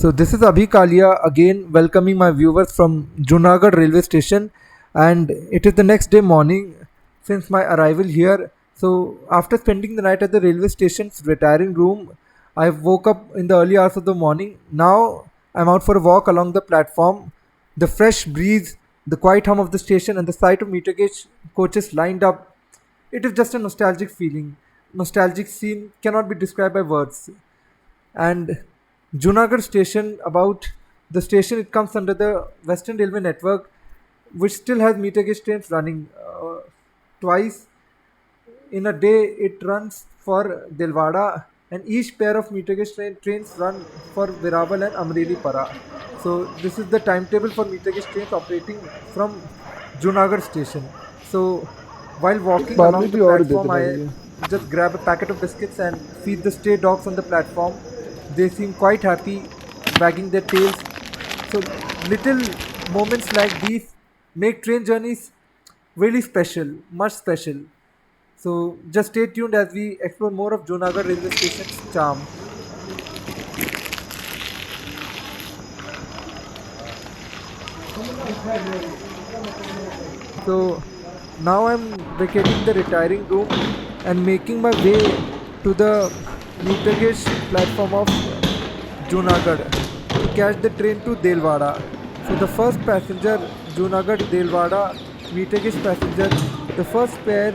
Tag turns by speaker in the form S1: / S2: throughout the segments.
S1: So this is Abhi Kalia again welcoming my viewers from Junagadh railway station, and it is the next day morning since my arrival here. So after spending the night at the railway station's retiring room, I woke up in the early hours of the morning. Now I'm out for a walk along the platform. The fresh breeze, the quiet hum of the station, and the sight of meter-gauge coaches lined up. It is just a nostalgic feeling. Nostalgic scene cannot be described by words. And Junagadh station, about the station, it comes under the Western Railway network, which still has meter gauge trains running twice in a day. It runs for Delvada, and each pair of meter gauge trains run for Veraval and Amreli Para. So this is the timetable for meter gauge trains operating from Junagadh station. So while walking along the platform, I just grab a packet of biscuits and feed the stray dogs on the platform. They seem quite happy, wagging their tails. So little moments like these make train journeys really special, much special. So just stay tuned as we explore more of Junagadh railway station's charm. So now I'm vacating the retiring room and making my way to the meter gauge platform of Junagadh to catch the train to Delvada. So the first passenger, Junagadh Delvada meter gauge passenger, the first pair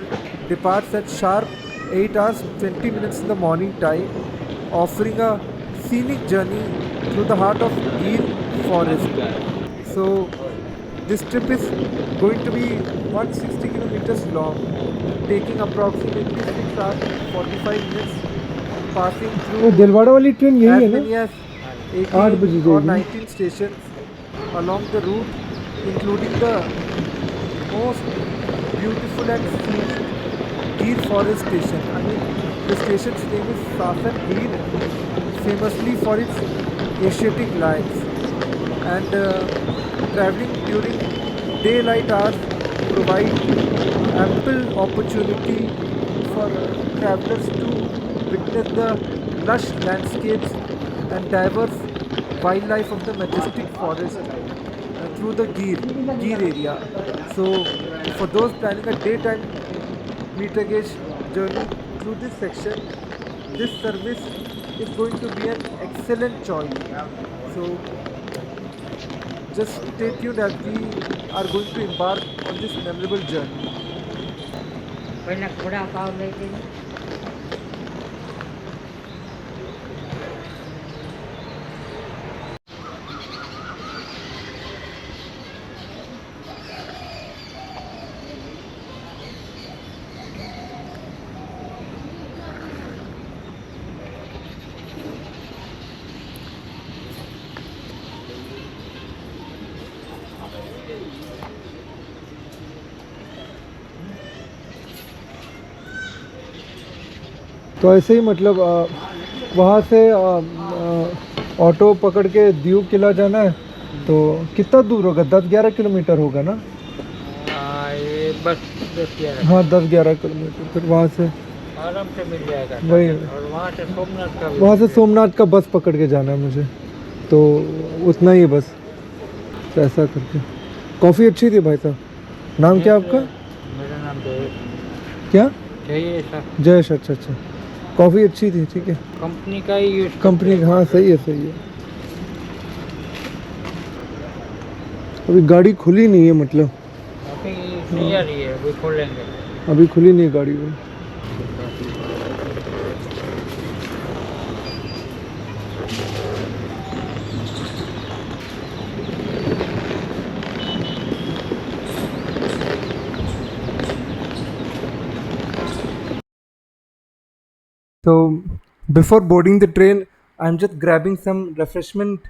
S1: departs at sharp 8 hours 20 minutes in the morning time, offering a scenic journey through the heart of Gir Forest. So this trip is going to be 160 kilometers long, taking approximately 6 hours 45 minutes, passing through
S2: Dilwara वाली train यही है
S1: as many as 18 or 19 stations along the route, including the most beautiful and scenic Gir Forest station. I mean, the station's name is Sasan Gir, famously for its Asiatic lions, and traveling during daylight hours provide ample opportunity for travelers to witness the lush landscapes and diverse wildlife of the majestic forest through the Gir area. So for those planning a daytime meter gauge journey through this section, this service is going to be an excellent choice. So just stay tuned as we are going to embark on this memorable journey.
S2: तो ऐसे ही मतलब वहाँ से auto पकड़ के दीव किला जाना है। तो कितना दूर होगा? 10-11 किलोमीटर होगा ना?
S3: ये बस 10-11।
S2: हाँ 10-11 किलोमीटर। फिर वहाँ से
S3: आराम से मिल जाएगा।
S2: वही,
S3: और वहाँ से
S2: सोमनाथ का बस पकड़ के जाना है मुझे, तो उतना ही बस। तो ऐसा करके कॉफ़ी अच्छी थी भाई साहब। नाम क्या आपका?
S3: मेरा नाम जय।
S2: क्या?
S3: जयेश।
S2: अच्छा। कॉफ़ी अच्छी थी, ठीक है।
S3: कंपनी का ही यूज।
S2: कंपनी, हाँ सही है। अभी गाड़ी खुली नहीं है, मतलब
S3: अभी नहीं आ रही है, अभी खोलेंगे।
S2: अभी खुली नहीं है गाड़ी वो।
S1: So before boarding the train, I'm just grabbing some refreshment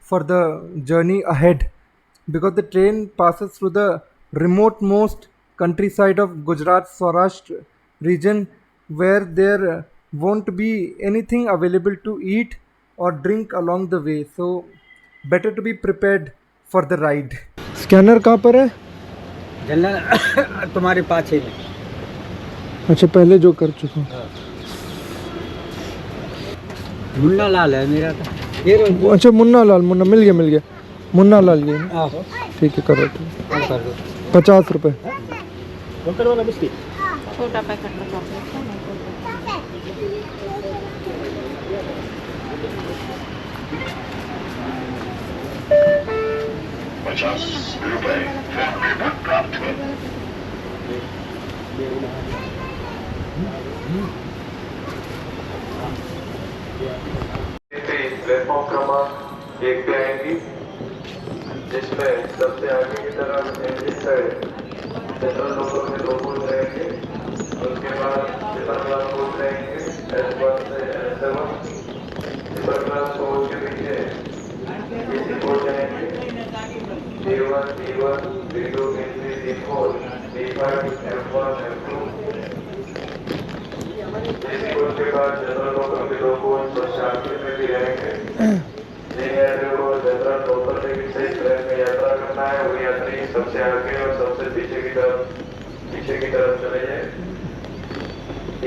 S1: for the journey ahead, because the train passes through the remote-most countryside of Gujarat Saurashtra region, where there won't be anything available to eat or drink along the way. So better to be prepared for the ride.
S2: Scanner कहाँ पर है?
S3: General तुम्हारे पास ही है।
S2: अच्छा, पहले जो कर चुका हूँ।
S3: मुन्ना लाल है मेरा तो। ये रो
S2: अच्छा मुन्ना लाल, मुन्ना मिल गया मुन्ना लाल ये ना?
S3: आहो
S2: ठीक है करो
S3: कर दो
S2: 50 रुपये।
S4: छोटा पैकेट का चॉकलेट है
S5: प्लेटफॉर्म क्रमांक 1 पे आएंगी, जिसमें सबसे आगे की तरफ इंजन साइड जनरल लोगों में दो कोच रहेंगे, उसके बाद स्लीपर क्लास कोच रहेंगे S1 से S7, स्लीपर क्लास कोच के पीछे एसी कोच रहेंगे D1, D1, D2, D3, D4, D5, M1, M2। AC coach के बाद जनरल लोगों के दो कोच और शांति में भी रहेंगे। जनरल लोकल लेकिन सही ट्रेन में यात्रा करना है, वो यात्री सबसे आगे और सबसे पीछे की तरफ चले जाए।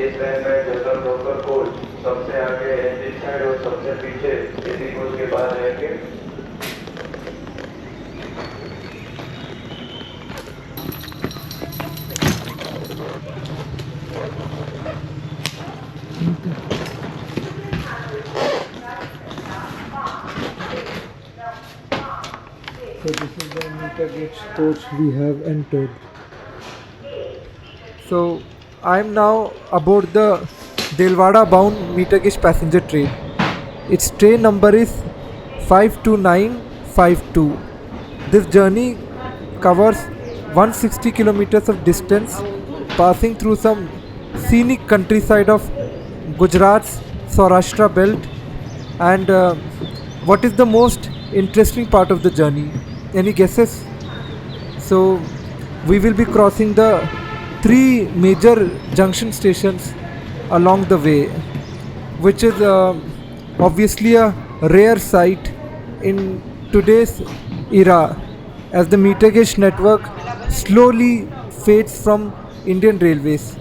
S5: इस ट्रेन में जनरल लोकल कोच सबसे आगे इंजन साइड और सबसे पीछे एसी कोच के पास रहेंगे।
S2: So this is the Metre-Gauge coach we have entered.
S1: So I am now aboard the Delvada bound Metre-Gauge passenger train. Its train number is 52952. This journey covers 160 kilometers of distance, passing through some scenic countryside of Gujarat's Saurashtra belt. And what is the most interesting part of the journey? Any guesses? So we will be crossing the 3 major junction stations along the way, which is obviously a rare sight in today's era, as the Metre-Gauge network slowly fades from Indian Railways.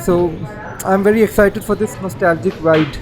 S1: So I'm very excited for this nostalgic ride.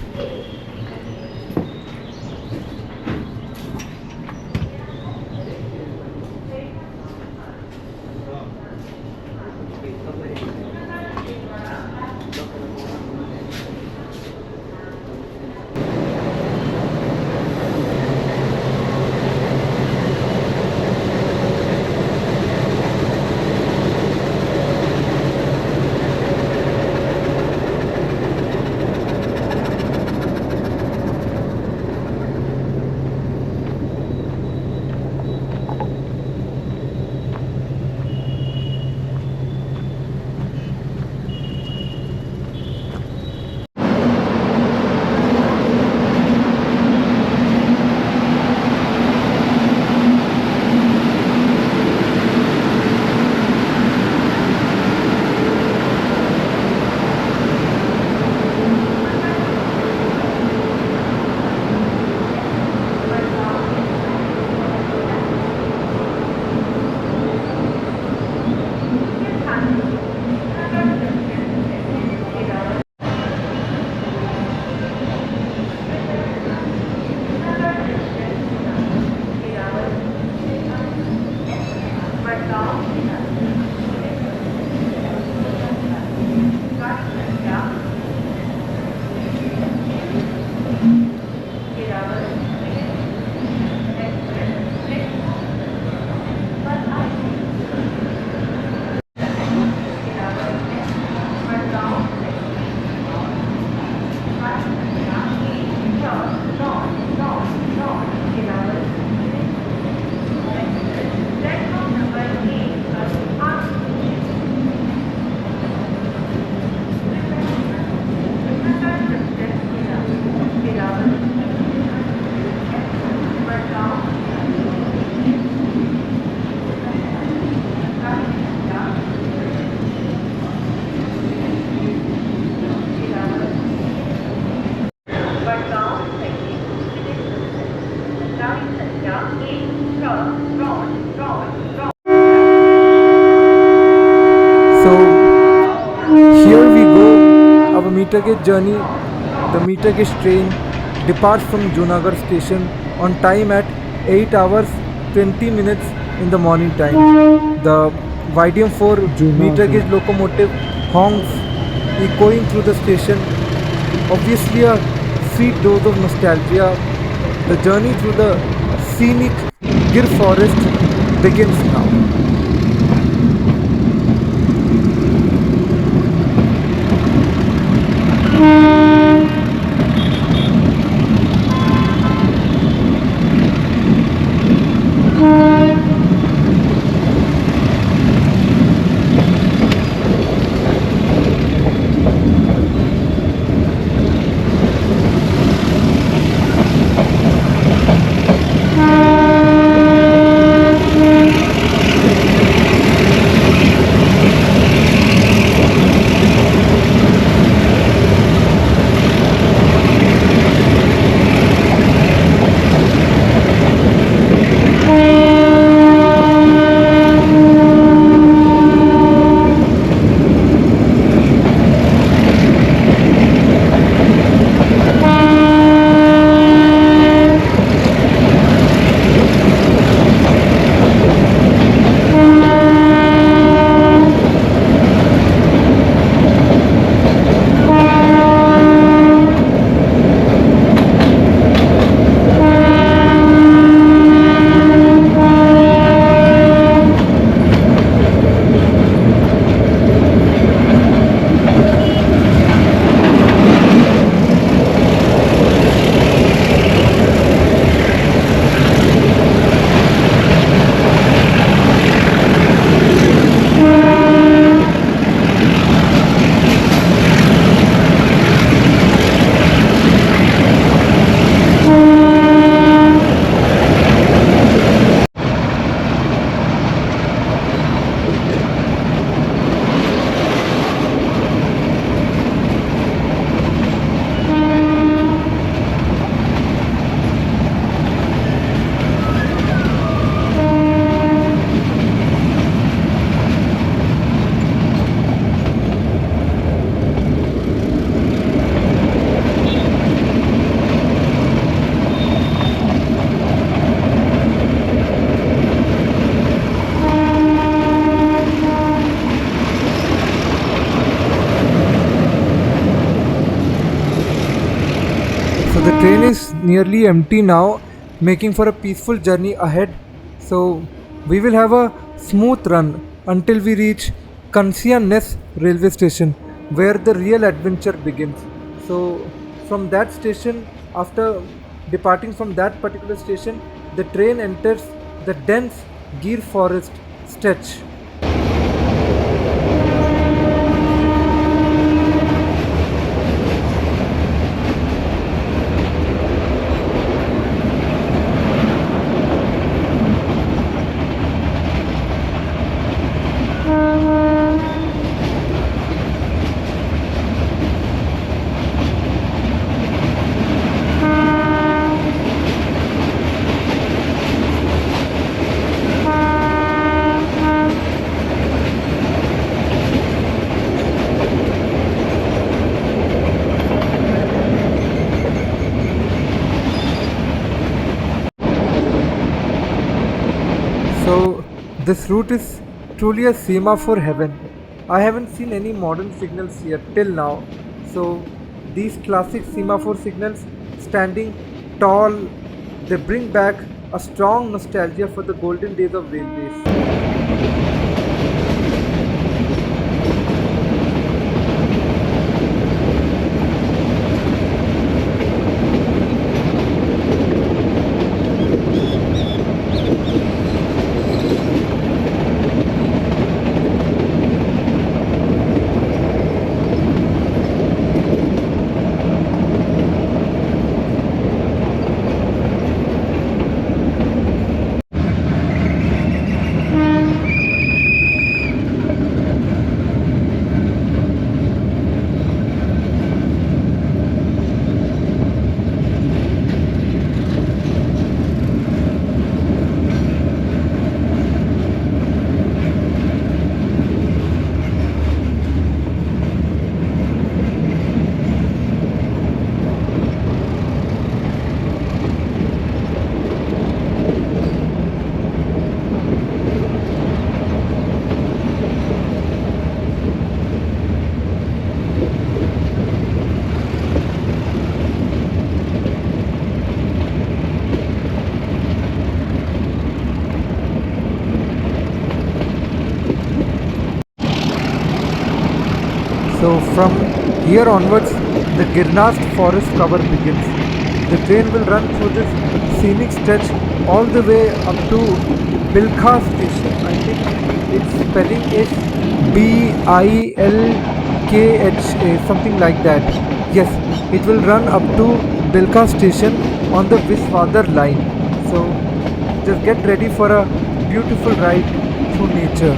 S1: So here we go, our Metre-Gauge journey, the Metre-Gauge train departs from Junagadh station on time at 8 hours 20 minutes in the morning time. The YDM4 meter
S2: Junagadh.
S1: gauge locomotive honks echoing through the station. Obviously a sweet dose of nostalgia. The journey through the scenic Gir Forest begins now. So the train is nearly empty now, making for a peaceful journey ahead. So we will have a smooth run until we reach Kansia Ness railway station, where the real adventure begins. So from that station, after departing from that particular station, the train enters the dense Gir Forest stretch. So this route is truly a semaphore heaven. I haven't seen any modern signals here till now. So these classic semaphore signals standing tall, they bring back a strong nostalgia for the golden days of railways. So from here onwards, the Girnar forest cover begins. The train will run through this scenic stretch all the way up to Bilkha station. I think its spelling is Bilkha, something like that. Yes, it will run up to Bilkha station on the Visvadar line. So just get ready for a beautiful ride through nature.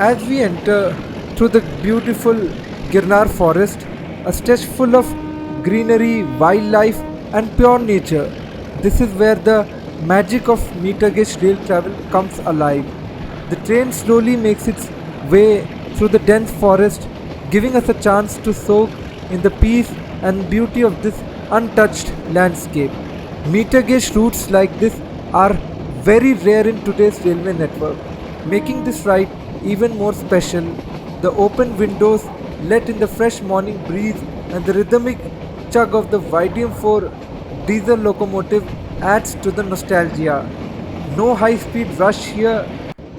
S1: As we enter through the beautiful Girnar forest, a stretch full of greenery, wildlife, and pure nature, this is where the magic of Metre-Gauge rail travel comes alive. The train slowly makes its way through the dense forest, giving us a chance to soak in the peace and beauty of this untouched landscape. Meter gauge routes like this are very rare in today's railway network, making this ride even more special. The open windows let in the fresh morning breeze and the rhythmic chug of the YDM4 diesel locomotive adds to the nostalgia. No high speed rush here,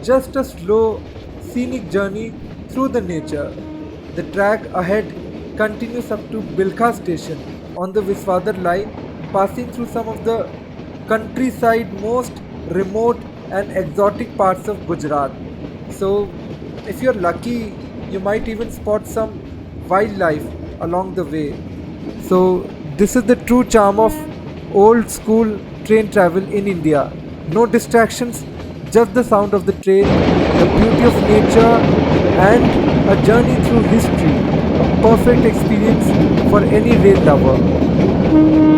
S1: just a slow, scenic journey through the nature. The track ahead continues up to Bilkha station on the Visvadar line, passing through some of the countryside most remote and exotic parts of Gujarat. So, if you're lucky, you might even spot some wildlife along the way. So, this is the true charm of old school train travel in India. No distractions, just the sound of the train, the beauty of nature, and a journey through history. A perfect experience for any rail lover.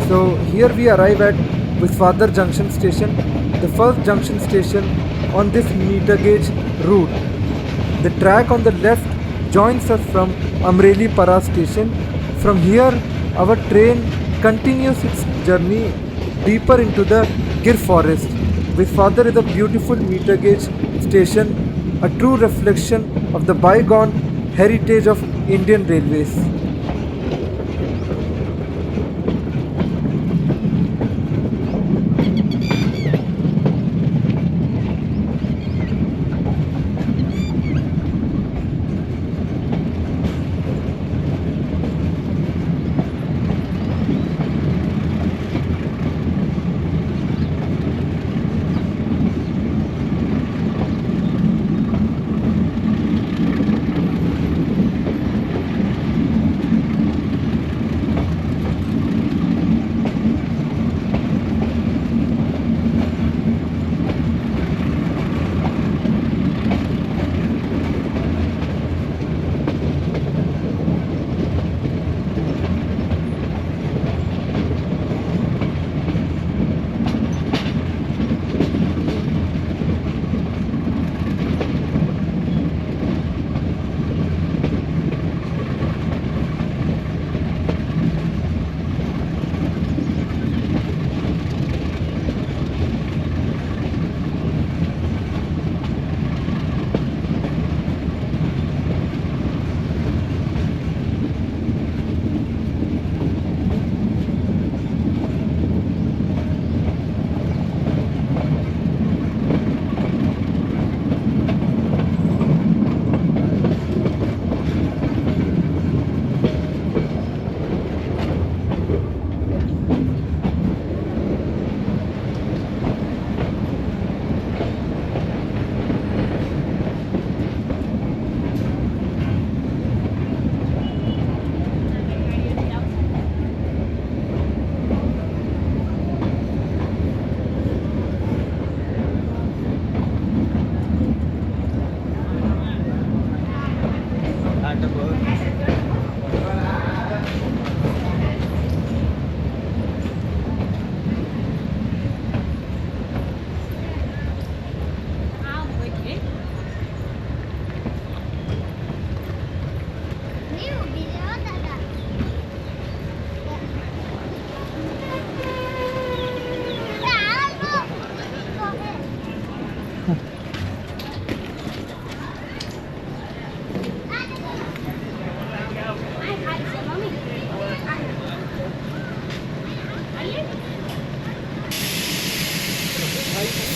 S1: So here we arrive at Visvadar Junction station, the first junction station on this meter gauge route. The track on the left joins us from Amreli Para station. From here, our train continues its journey deeper into the Gir Forest. Visvadar is a beautiful meter gauge station, a true reflection of the bygone heritage of Indian Railways.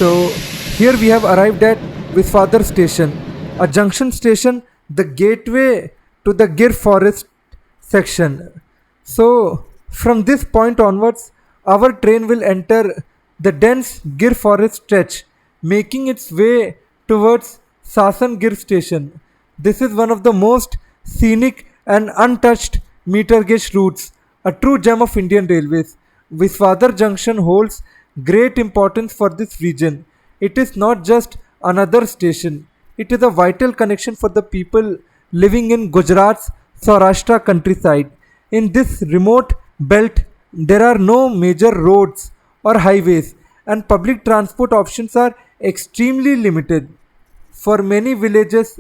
S1: So here we have arrived at Visvadar station, a junction station, the gateway to the Gir Forest section. So from this point onwards, our train will enter the dense Gir Forest stretch, making its way towards Sasan Gir station. This is one of the most scenic and untouched meter gauge routes, a true gem of Indian Railways. Visvadar Junction holds great importance for this region. It is not just another station, it is a vital connection for the people living in Gujarat's Saurashtra countryside. In this remote belt, there are no major roads or highways, and public transport options are extremely limited. For many villages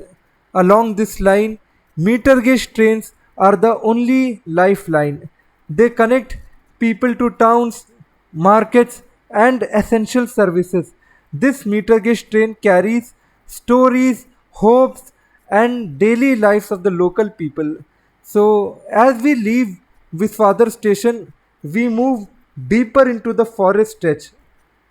S1: along this line, meter gauge trains are the only lifeline. They connect people to towns, markets, and essential services. This meter gauge train carries stories, hopes, and daily lives of the local people. So, as we leave Visvadar station, we move deeper into the forest stretch.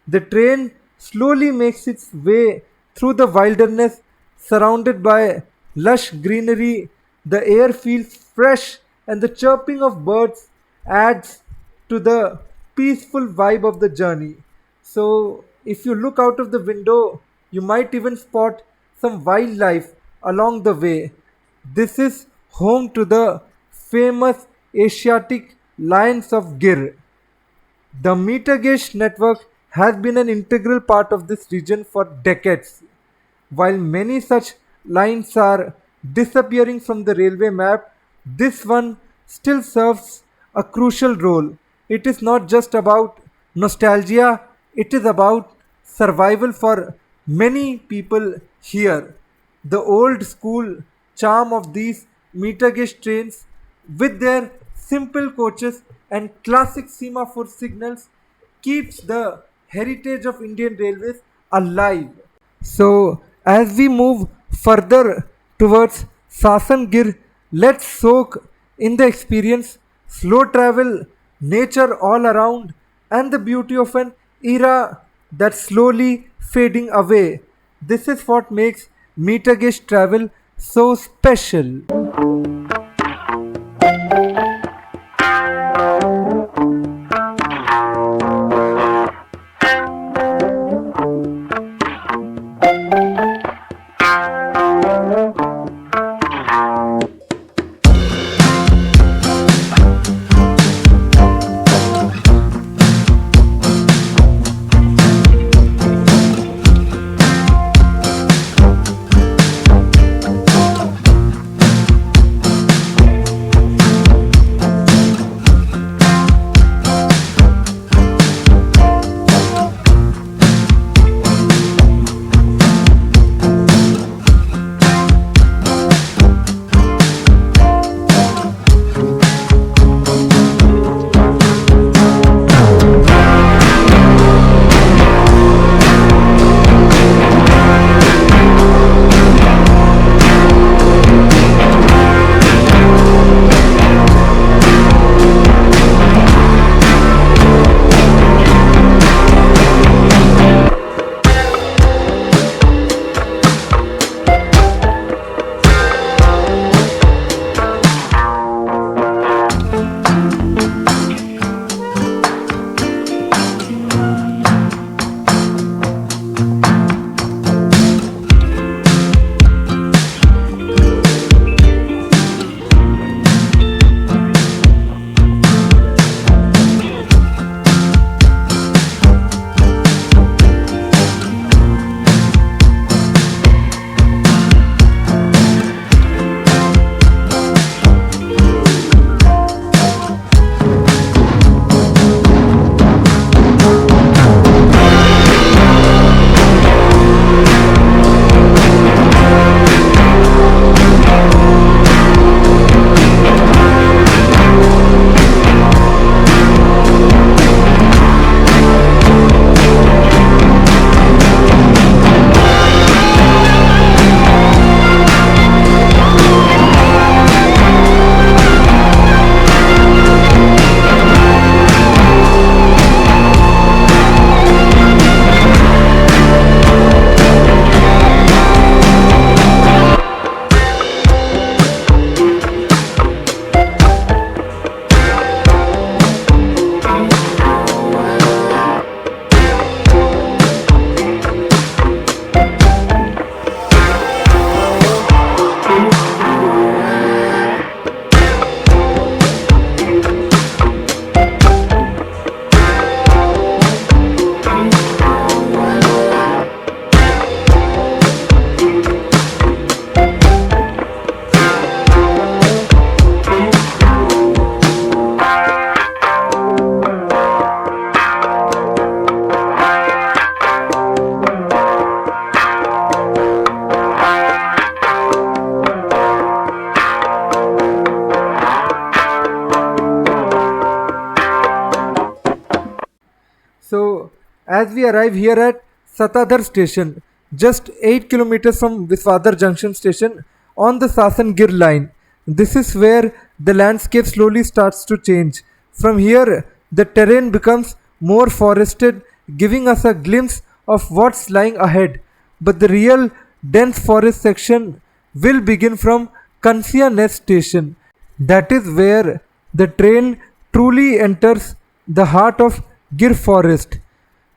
S1: The train slowly makes its way through the wilderness surrounded by lush greenery. The air feels fresh and the chirping of birds adds to the peaceful vibe of the journey. So, if you look out of the window, you might even spot some wildlife along the way. This is home to the famous Asiatic lions of Gir. The meter gauge network has been an integral part of this region for decades. While many such lines are disappearing from the railway map, this one still serves a crucial role. it is not just about nostalgia, it is about survival for many people here. The old school charm of these meter-gauge trains, with their simple coaches and classic semaphore signals, keeps the heritage of Indian Railways alive. So, as we move further towards Sasan Gir, let's soak in the experience, slow travel, nature all around, and the beauty of an era that's slowly fading away. This is what makes meter gauge travel so special. So, as we arrive here at Satadhar station, just 8 kilometers from Visvadar Junction station on the Sasan Gir line, this is where the landscape slowly starts to change. From here, the terrain becomes more forested, giving us a glimpse of what's lying ahead. But the real dense forest section will begin from Kansia Nest station. That is where the train truly enters the heart of Gir Forest.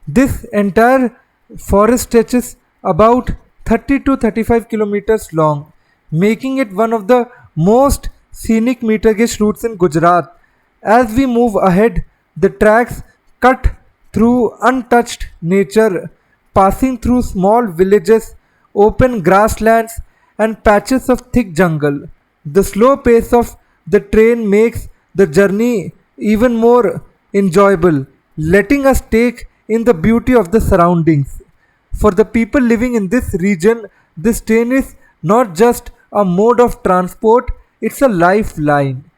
S1: This entire forest stretches about 30 to 35 kilometers long, making it one of the most scenic meter gauge routes in Gujarat. As we move ahead, the tracks cut through untouched nature, passing through small villages, open grasslands, and patches of thick jungle. The slow pace of the train makes the journey even more enjoyable, letting us take in the beauty of the surroundings. For the people living in this region, this train is not just a mode of transport, it's a lifeline.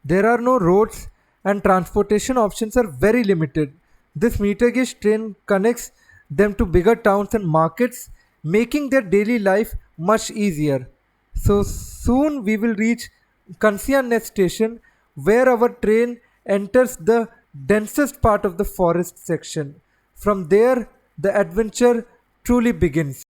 S1: There are no roads and transportation options are very limited. This meter gauge train connects them to bigger towns and markets, making their daily life much easier. So soon we will reach Kansianet station where our train enters the densest part of the forest section. From there, the adventure truly begins.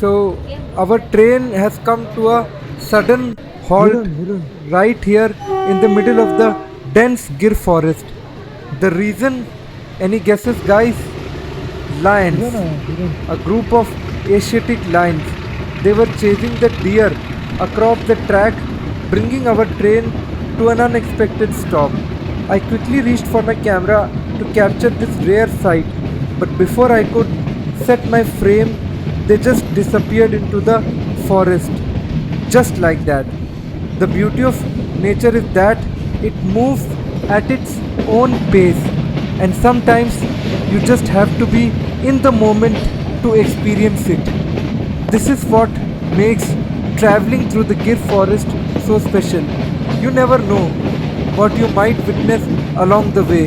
S1: So our train has come to a sudden halt right here in the middle of the dense Gir forest. The reason, any guesses, guys? Lions, a group of Asiatic lions. They were chasing the deer across the track, bringing our train to an unexpected stop. I quickly reached for my camera to capture this rare sight, but before I could set my frame, they just disappeared into the forest. Just like that. The beauty of nature is that it moves at its own pace, and sometimes you just have to be in the moment to experience it. This is what makes traveling through the Gir forest so special. You never know what you might witness along the way.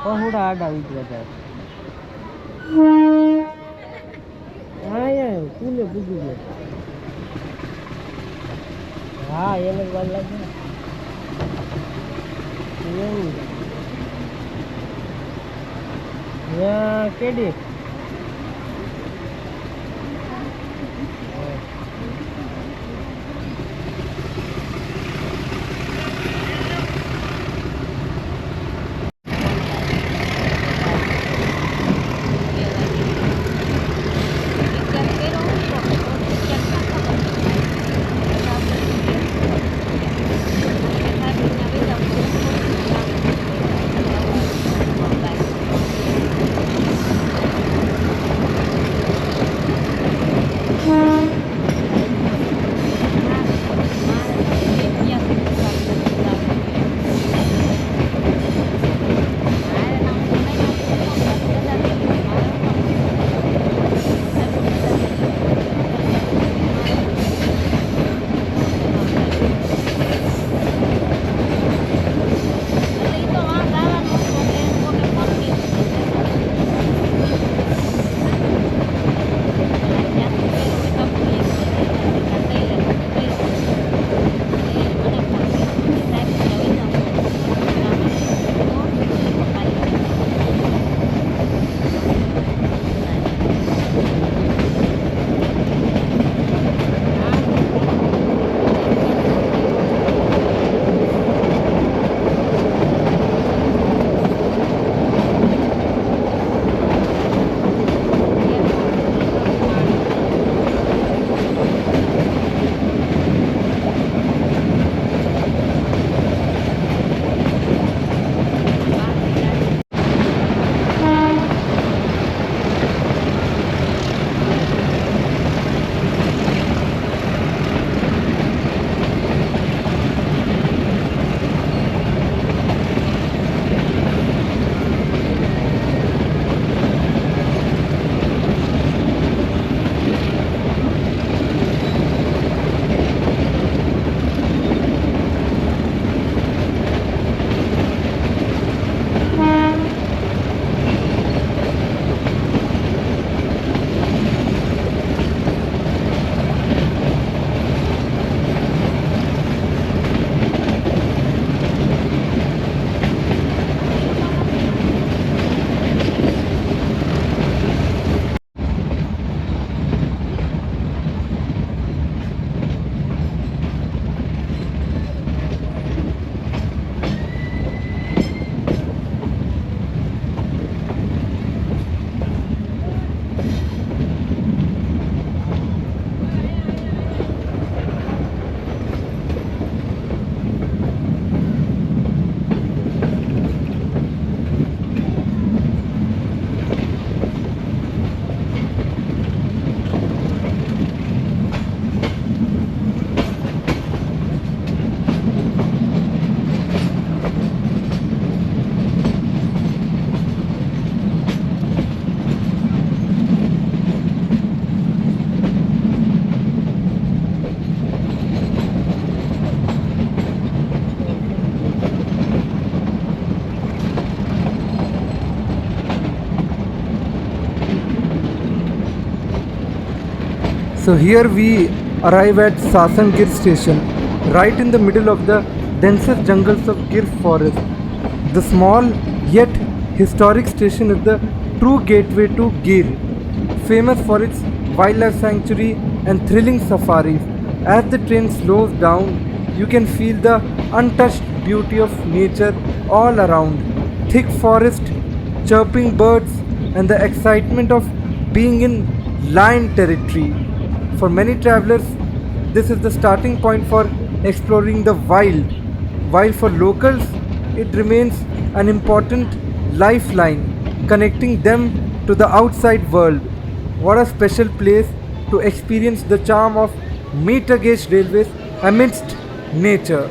S3: Bahuda आड़ा उतरा जाए हाँ ये कूले बुझी गए हाँ ये लोग बाल लगे यहाँ KD
S1: So here we arrive at Sasan Gir station, right in the middle of the densest jungles of Gir Forest. The small yet historic station is the true gateway to Gir, famous for its wildlife sanctuary and thrilling safaris. As the train slows down, you can feel the untouched beauty of nature all around. Thick forest, chirping birds, and the excitement of being in lion territory. For many travelers, this is the starting point for exploring the wild, while for locals, it remains an important lifeline connecting them to the outside world. What a special place to experience the charm of Metre-Gauge railways amidst nature.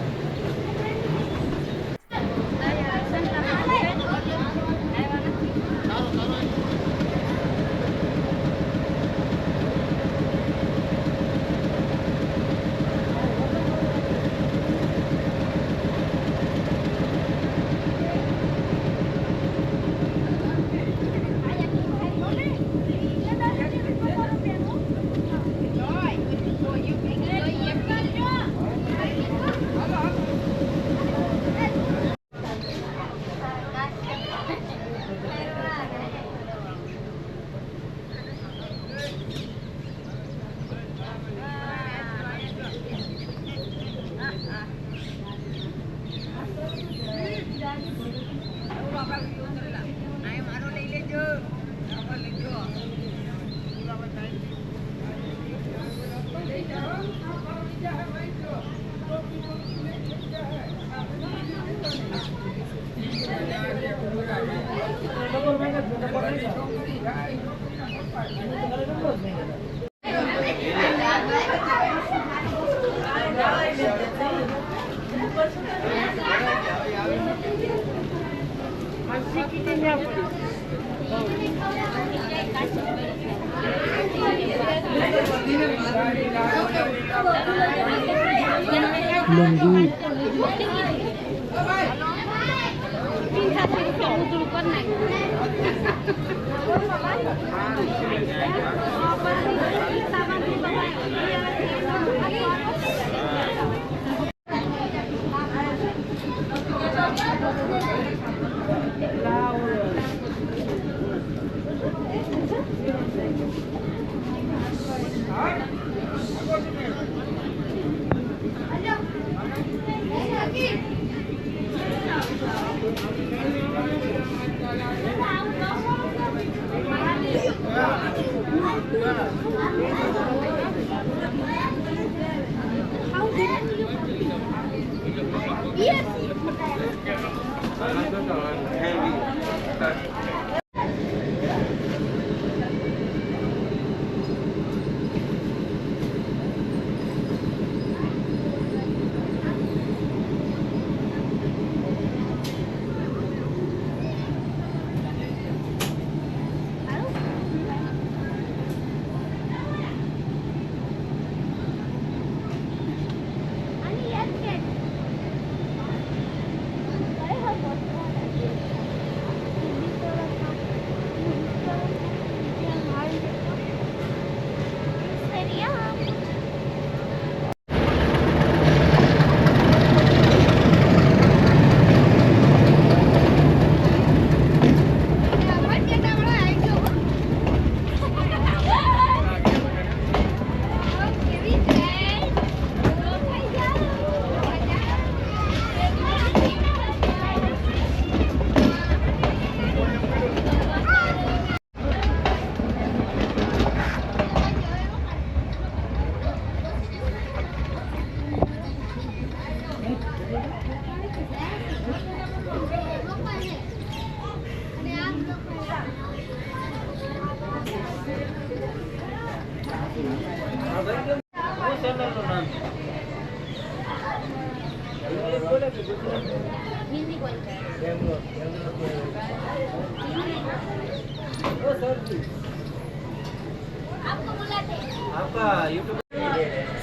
S2: Langur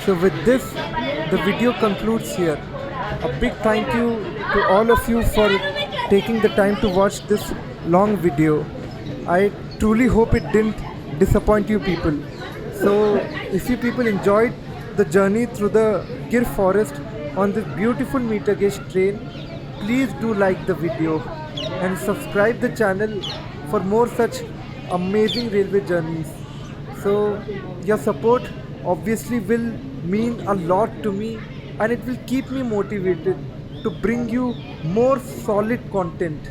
S1: So with this, the video concludes here. A big thank you to all of you for taking the time to watch this long video. I truly hope it didn't disappoint you people. So if you people enjoyed the journey through the Gir Forest on this beautiful Metre-Gauge train, please do like the video and subscribe the channel for more such amazing railway journeys. So your support obviously will mean a lot to me, and it will keep me motivated to bring you more solid content.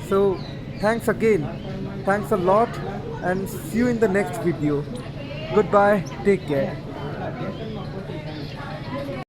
S1: So thanks again, thanks a lot, and see you in the next video. Goodbye, take care.